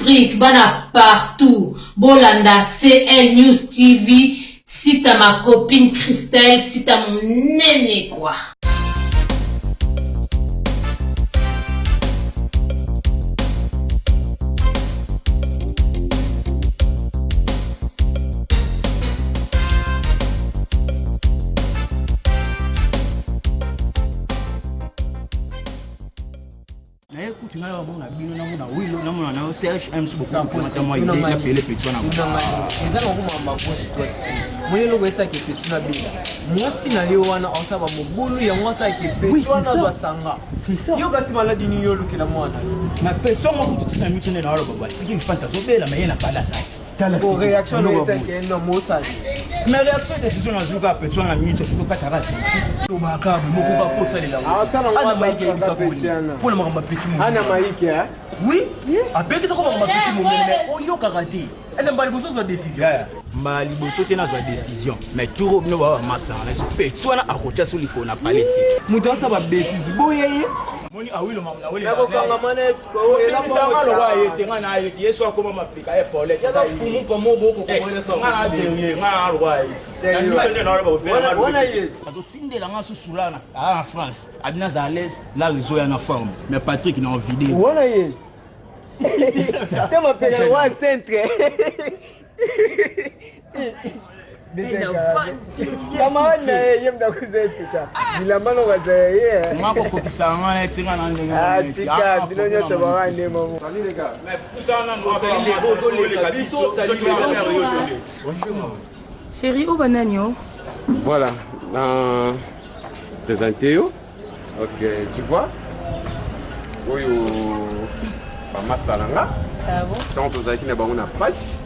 Afrique, bana partout. Bolanda, CL News TV. Si t'as ma copine Christelle, si t'as mon néné, quoi. Tu n'as pas de Serge M. Beaucoup de moi, il a appelé Petit. Ils ont ma poche toi. Moi, le gars qui est petit na bila. Moi, si na yo wana on sa ba mobulu ya moi ça qui est petit wana ba sanga. C'est ça. Yo kasi maladi ni yo luki na mwana. Ma Petit moi tout na mitune na roba. Si qui fanta so bela mais na pas la site. Pour réaction no était que non mo ça. Mais réaction décision na zuka Petit na minute faut pas ta race. To ba ka mo ko ka posa le la. Ana maiki ya bisa ko. Pour le ma Petit mo. Ana maiki hein. Oui. Avec ça comme ma Petit mo mais on yo karaté. Elle m'a liboso sa décision. Ma liboso tena sa décision. Mais tout no ba massa na Petit wana akocha so liko na paleti. Muto sa ba bêtise boyeye. Moni awilo mamna wele. Nabo kanga manet ko ela sama lo wa yete ngana ayete yeso akoma mapika e pole tsa fumu pa mo boko ko wele sa ngana de ngana lo wa yete na mitende na ba ofela wana yete atotindela nga susulana en France abina za l'aise la réseau ya na forme mais Patrick na en vidéo wana yete tema pega wa centre Kamana yemda kuzetuka. Bilambano wazaye. Mako kokisanga na tinga na ndenga. Ah tika bilonyo se bawande momo. Les gars, mais poussana no bonjour. Chérie, où bananio? Voilà, dans présenté yo. OK, tu vois? Oyo pas master là. Ah bon? Tant aux aki na ba on a passe.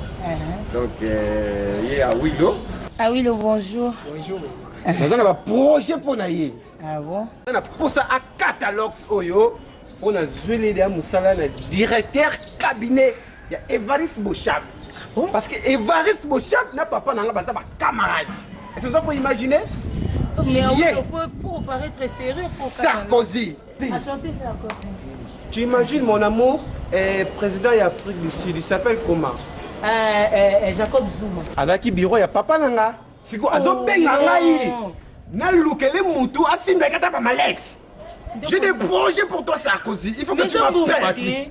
Donc il y a Willow. Ah oui, le bonjour. Bonjour. Nous avons un projet pour naïe. Ah bon? On a pour ça à catalogue oyo. On a joué les Moussala directeur cabinet. Il y a Évariste Bochab. Parce que Évariste Bochab n'a pas dans la camarade. Est-ce que vous pouvez imaginer? Mais il faut paraître sérieux. Sarkozy. À chanter Sarkozy. Tu imagines mon amour, président d'Afrique du Sud, il s'appelle comment? Jacob Zuma. Alaki biro ya papa nanga. Siko azobenga ngai. Na lukele mutu asimba kata pa malex. J'ai des projets pour toi Sarkozy. Il faut que tu m'appelles.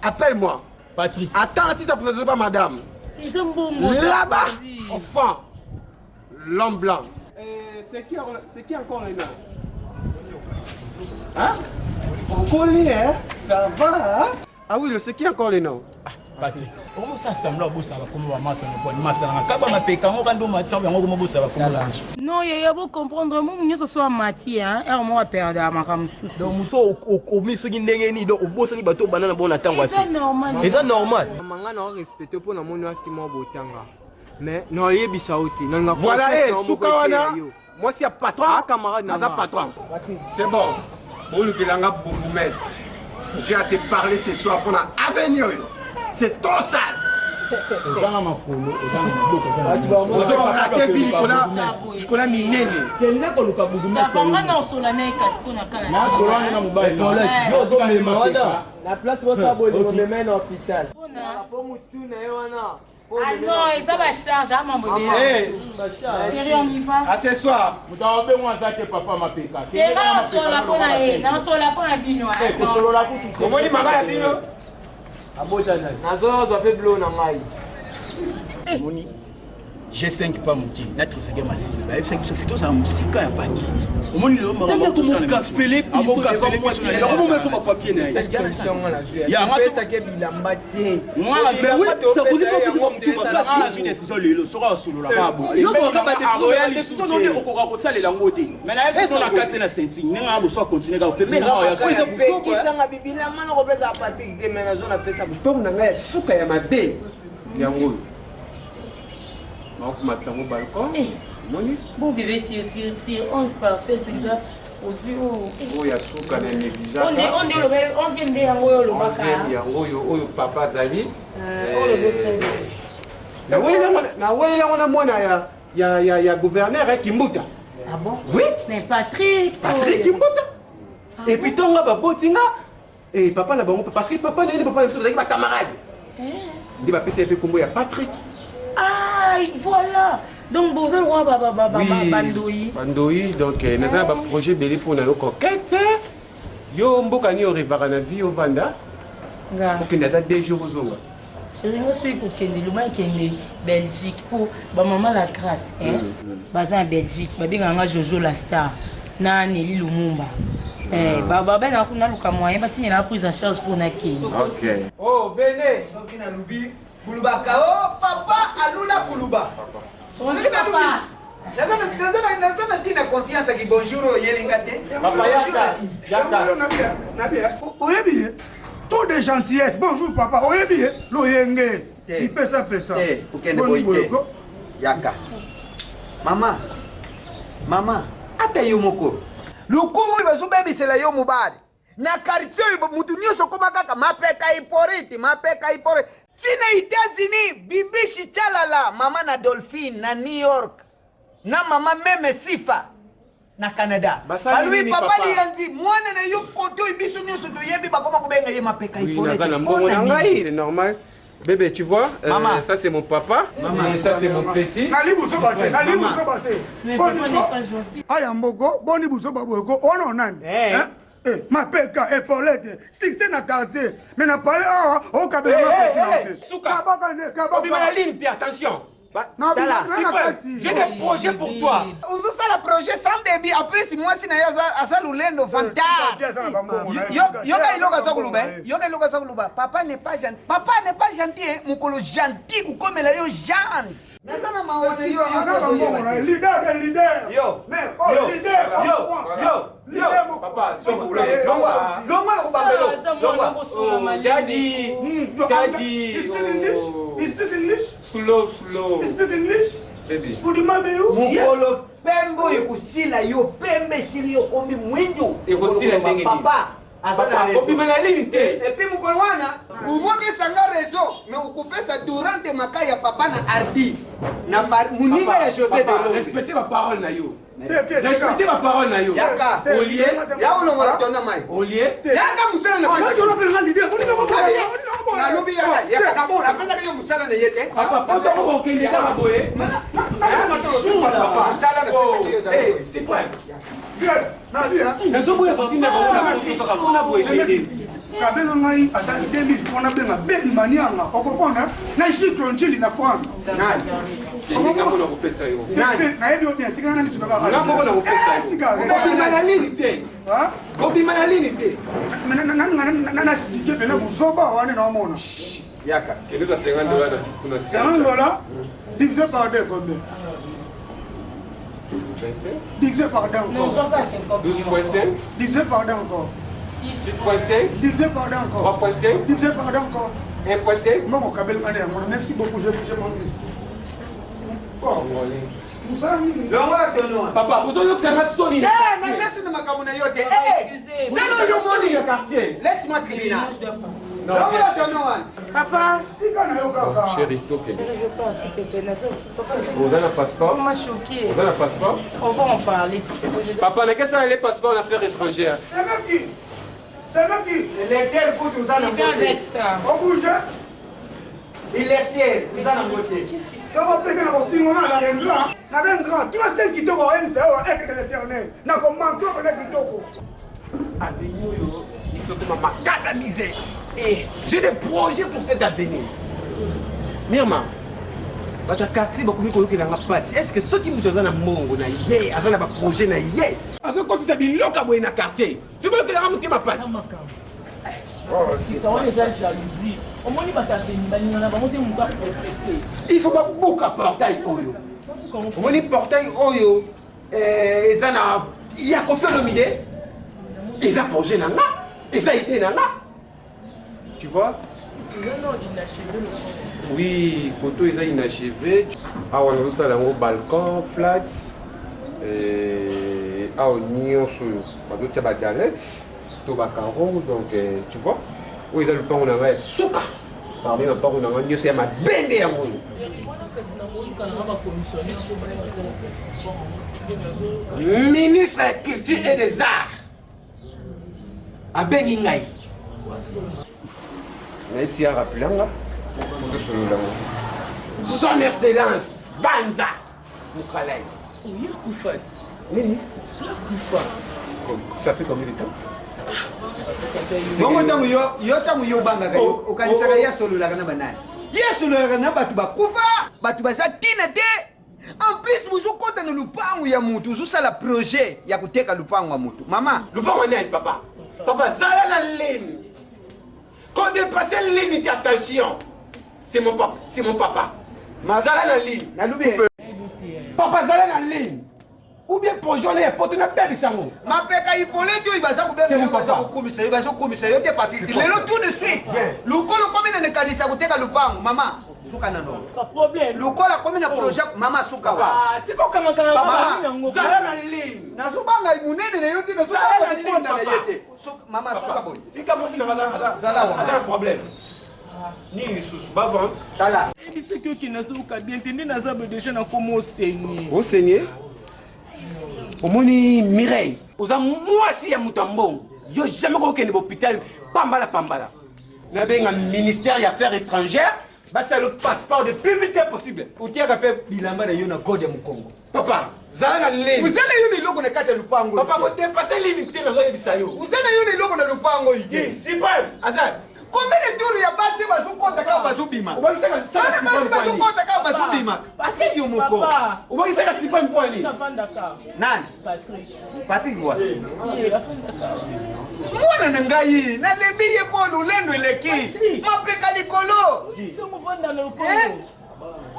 Appelle-moi. Patrick. Attends, si ça ne peut pas madame. Là-bas, au fond. L'homme blanc. C'est qui encore les noms? Hein? On connaît, hein? Ça va, hein? Ah oui, c'est qui encore les noms? Patrick. Comment ça semble à ça comme massa no massa na kaba mapeka ngo kando matsa yango comme bossa comme la. Non, il y a beau comprendre moi nous soit mati hein, et moi perdre à makamususu. Donc muso o misiki ndenge ni donc o bossa ni bato banana bon attendre aussi. C'est normal. Et ça normal. Manga na respecter pour na moni asimo botanga. Mais non yebisa oti. Voilà, Soukawana. Moi c'est patron. Ah camarade na patron. C'est bon. Bolu kelanga bourgmestre. J'ai à te parler ce soir pour la avenir. C'est ton sale. Vous aurez raté vie, Nicolas Minene. La place où ça boule, on me met en hôpital. Ah non, ça va charge à mon bébé. Chérie, on y va. À ce soir. Vous avez besoin de papa ma peka. Et là, on sort la pour la bino. Comment dit maman ya bino? Nazo zape blo na ngai. Moni. G5 pas mouti. Na trisege masina. Ba F5 so fito za musika ya paquet. Omoni le mama ko Comment café les piso devant moi c'est alors comment mettre ma papier na. Ya ngaso ça ke bilamba te. Moi mais oui, ça vous dit pas que c'est ma place. Ah, j'ai décision lelo sera solo la ba bo. Yo ko ka décision non ne okora ko sala la ngote. Mais la F5 na kase na senti. Nga bo so continuer ka pembe na ya. Faut ça qui sanga bibila mana ko pesa Patrick de mais na zona pesa pour na ngai suka ya mabe. Yango. Donc maintenant au balcon. Bon bébé sur 11 parcelles déjà Oh ya suka na négligeable. on est le 11e de yango le baka. 11e yango oyo papa zali. Oh le docteur. Na wele na mwana ya gouverneur Kimbuta. Ah bon? Oui. Mais Patrick Kimbuta. Et puis tonga ba botinga et papa na bango parce que papa na papa na camarade. Ndi ba pesa pe kombo ya Patrick. Ah, voilà. Donc, vous avez le roi Bandoui. Bandoui, donc, nous avons un projet belé pour nous conquête. Yo mboka ni orivaka na vie au Vanda. Pour qu'il y ait 2 jours aux hommes. Chérie, je suis pour Belgique pour maman la grâce. Basé en Belgique, babi nganga Jojo la star. Na Nelly Lumumba. Baba ben na luka moyen bati na prise en charge pour na Kenya. OK. Oh, venez. Sokina lubi kuluba kao papa alula kuluba. Papa. Nazana tina confiance ki bonjour yelingate. Papa yaka. Nabia. Oyebi. Trop de gentillesse. Bonjour papa. Oyebi. Loyenge. Il pesa. Ukende boite. Yaka. Mama. Ata yo moko. Lukumu ibazo baby sela yo mubadi. Na quartier mutu nyonso koma kaka mapeka iporiti. Tina États-Unis, Bibi Chichalala, mama na Dolphine na New York. Na mama meme Sifa na Canada. Balui papa lianzi mwana na yo koto ibiso nyonso to yebi bakoma kubenga ye mapeka iporiti. Oui, c'est normal. Bébé, tu vois, ça c'est mon papa, et ça c'est mon petit. Nali buso bate. Mais papa n'est pas gentil. Ayamboko, boni buso baboko, ono nani? Mapeka, épaulette, stick na quartier. Mais n'a pas au cabine petit. Souka, Obima ligne, puis attention. J'ai des projets pour toi. Uzu sala projet sans débit après si moi si na yaza asalulendo fantar. Yoga iloga sokuluba. Papa n'est pas gentil. Mukolo gentil ku komela yo Jean. Nasana maone yo Leader. Yo. Papa, Longwa ko bambelo. Daddy. You speak English? Slow. You speak English? Baby. Could you marry you? Mukolo pembo ikusila yo pembe sili yo komi mwindu. Ikusila ndenge ni. Papa. Papa, Obima na ligne te. Et puis mukolo wana, umoke sanga réseau, mais ukupesa durante makaya papa na Ardi. Na muninga ya José de Londres. Respectez ma parole na yo. Respectez ma parole na yo. Yaka. Olie. Ya ulongola tona mai. Olie. Yaka musala na pesa. Na lobi yaka kabona. Napenda kiyo musala na yete. Papa, papa ko okende kama boye. Musala na pesa kiyo za. C'est vrai. Nadia. Nazoboya kotinda kuna boye chérie. Kabelo ngai ata 2000 fona benga beli manianga okopona na chitro njili na France. Ngambo na kopesa yo. Na yebi obi atika nani tunaka. Ngambo na kopesa yo. Obima na ligne te. Ha? Obima na ligne te. Na sike pena buzoba wane na omona. Yaka. Kende ka $50 na kuna $50 divisé par 2 combien? 25. Divisé par 2 Nous encore. sommes à 50 millions. 12.5. Divisé par 2 encore. 6.5. Divisé par 2 encore. 3.5. Divisé par 2 encore. 1.5. Moi mon kabelo ngane ngona merci beaucoup je m'en vais. Bon. Longola tono. Papa, vous avez que ça m'a sonné. Na sasa na makamuna yote. Salo yo moni. Quartier. Laisse-moi tribunal. Non, Longola tono wan. Papa, chérie, toi, je pense, s'il te plaît. Papa, vous avez un passeport? on m'a choqué. Vous avez un passeport? On va en parler, s'il te plaît. Papa, qu'est-ce que ça les passeports en affaires étrangères? C'est qui? L'électeur pour nous en Il vient avec ça. On bouge. L'électeur, vous en côté. Qu'est-ce qui se passe? Quand on peut faire aussi, on a la rendra. La rendra. Tu vois celle qui te voit, c'est avec l'éternel. N'a comme manque de l'éternel. Avenue, il faut que ma macadamisée. Et j'ai des projets pour cet avenir. Mirma, votre quartier, beaucoup mieux que dans la passe. Est-ce que ceux qui me donnent un mongo, na yé, à un projet, na yé, à ce quand tu t'habilles l'autre dans le quartier, tu veux que la ramène ma passe? Il faut pas beaucoup à portail Oyo. On dit portail Oyo. Il y a confiance dans l'idée. Ils ont projet dans là. Ils ont idée dans là. Tu vois? Oui, Koto ils ont inachevé. Ah, on a ça dans le balcon, flat. Ah, on y a un peu de galette. Carreau, donc tu vois, où ils ont le pain, on a un souka. Parmi les pains, on a un c'est ma bende à moi. Ministre de la Culture et des Arts. À Beningay. Mais si à rappeler là, Son Excellence, Banza Moukalai. Il y a Koufat. Nini? Koufat. Ça fait combien de temps? bongo ntango yo ntango yo obangaka yo okanisaka ye asololaka na banani ye asololaka na bato bakufa bato baza ntina te en plus bozokɔta na lupango ya mutu ozosala projet ya koteka lupango ya mutu mama Lupango nani papa? Papa, zala na ligne. Quand dépasser la ligne, attention. C'est mon papa. C'est mon papa. Zala na ligne. nalubi Papa, zala na ligne. Ou bien pour journée, pour te n'appeler ça. mapeka ipolite oyo baza kokomisa yo bazokomisa yo te patrik lelo tout de suite lokolo komi na nekanisa koteka lupango mama suka na no Pas problème. lokola komi na projet mama suka wa Ah, c'est quoi comment Papa, zala na ligne. nazobanga munene na yo te nazokonda na ye te mama suka boy Si comme si n'a un problème. Ni une sous bas vente. tala Il sait que qui n'a pas bien entendu n'a pas déjà na comment saigner. Au Seigneur. Au moni Mireille. Aux moi si ya mutambo. Yo jamais qu'au l'hôpital. Pambala pambala. Na benga ministère des Affaires étrangères. Bah c'est le passeport le plus vite possible. utiaka pe bilamba na yo na code ya mukongo Papa, zala na ligne. uzana yo na eloko na kati ya lupango Papa, vous dépassez limité dans le bisayo. uzana yo na eloko na lupango ite Si pas, Azad. combien de tours ya basi bazokɔta kaka bazobima On va essayer ça. bana basi bazokɔta kaka bazobima ate yo moko Papa. On va essayer si pas une poignée. Ça va d'accord. nani Patrick. patrik wa Il a fait d'accord. mwana na ngai nalembi ye mpo lolendo eleki mapeka likolo C'est mon vent dans le Congo.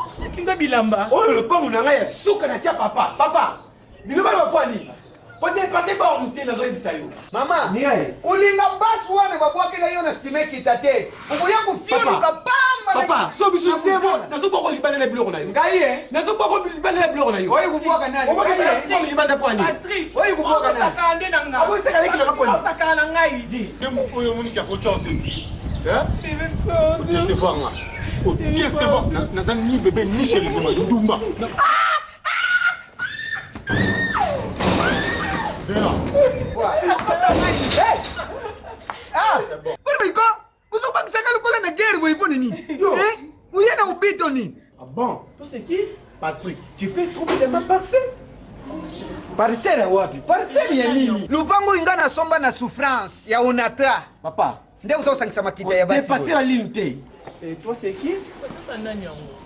C'est qui nga bilamba. Oh, le pont, on a un souk na tia papa. Papa, il ne va pas poigner. Pour dépasser par on était dans le bisayo. mama Mireille. kolinga basi wana babwakela yo na sima ekita te okoya kofioluka pamba Papa, so bisu demo, na so boko libana les bleus on a eu. ngai ye Na so boko libana les bleus on a eu. oyi kubwaka nani On va Ngai ye? essayer si libana poigner. Patrick. Oyi kubwaka nani Osaka na nga. Ah, oui, c'est avec le rapport. Osaka na ngai. oyo omoni kakotya osembi odesevoir nga odesevoir naza ni bebe ni sheri dema ndumba zela bana baiko bozobangisaka lokola na guerre boye mpo nini oye na obito nini ah bon Toi c'est qui? Patrick Tu fais trouver les mains parcelles. parcelle wapi parcelle ya nini lupango inga nasomba na souffrance ya onatra Papa, nde uzosangisa makita ya basi dépasser boye. la limite. Et toi c'est qui?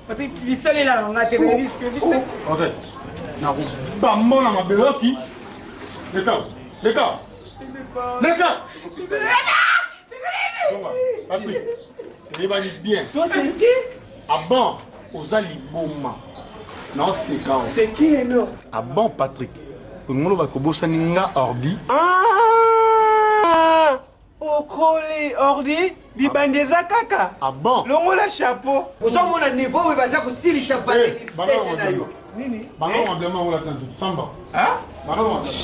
Patrick, bisale la nga te ok nakobambona mabeloki leka Patrick eyebani bien Toi c'est qui? ah bon oza liboma naoseka C'est qui les noms? ah bon Patrick ongolo bakobosani nga ordi Ah! Okole ordi libandeza kaka. ah bon Longo la chapeau. ozomona niveau oyo baza kosilisa validité na yo Nini? bango mablema ngolaka nzutu samba Hein? bango mablema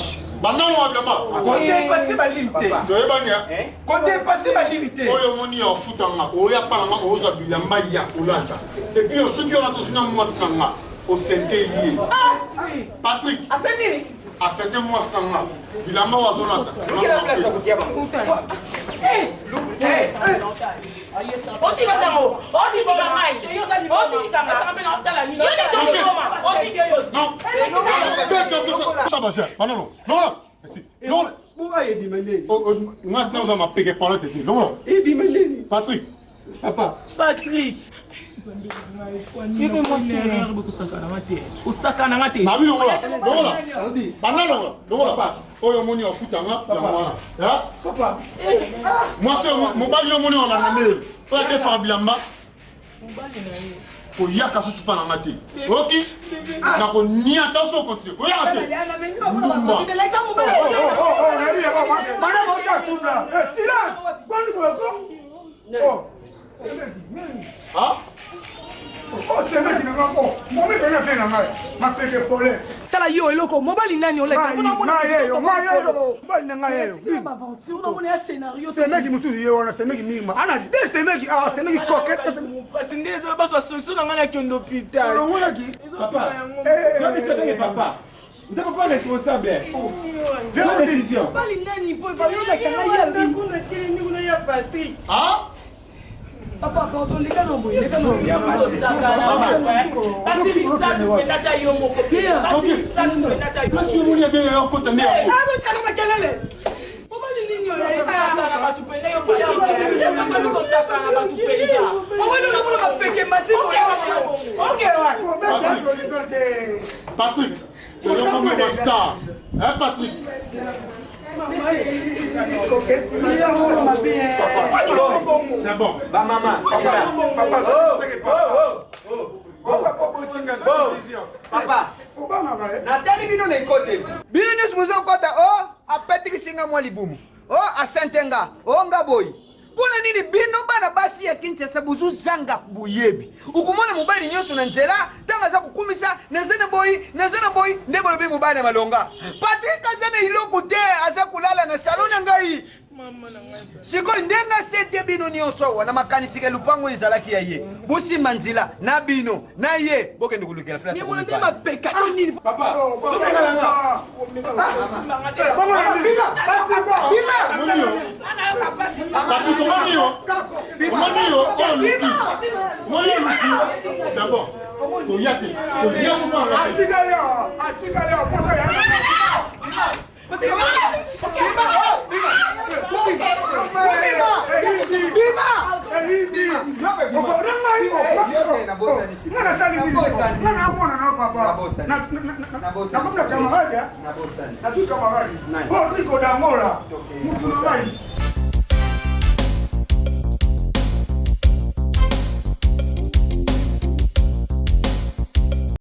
Quand dépasser ma limite. toyebani Quand dépasser ma limite. oyo omoni ya ofutanga oya mpa nanga ozwa bilamba ya kolata epuis soki oyo natozwina mwasi na nga osente ye Patrick asa nini asente mwasi na nga bilamba oyo azolata okela place ya kotia bango otika tango otika ngai otika Pourquoi il dit Mandé? nga tina ozwa mapeke pala tete longola Il dit Mandé. Patrick Papa. Patrick. osakana nga te nabi longola banda longola oyo omoni ofutanga yango wana Papa. mwasi mobali omoni olanda nde oyo adefaka bilamba koyaka susu mpa nanga te oyoki nakonia ta so continue koyaka te ndumba tala yo eloko mobali nani semeki mosusu ye wana semeki mingi ana de semeki semeki koketindeleza bazwa solution na ngai na kende hôpital Papa. Sois bien papa. Vous n'êtes pas responsable. Fais une décision. mobali nani po ebalolakanga yambi ah Papa, pardon, les gars, non, les gars, non. Patrick, le nom de star. Hein, Patrick? C'est bon. Bah maman, papa, natali bino na ikote bino nyonso mozokota o apetikisinga mwa libumu o asentenga o ngaboyi mpona nini bino bana basi ya kinshasa bozozanga boyebi ukumona mobali nyonso na nzela ntango aza kokumisa naza na boyi nde bolobi mobali ya malonga patrik aza na iloko te aza kolala na salon na ngai sikoyo ndenge asete bino nyonso awa na makanisika lupango ezalaki ya ye bosima nzela na bino na ye bokende kolukela place C'est bon. Camarade,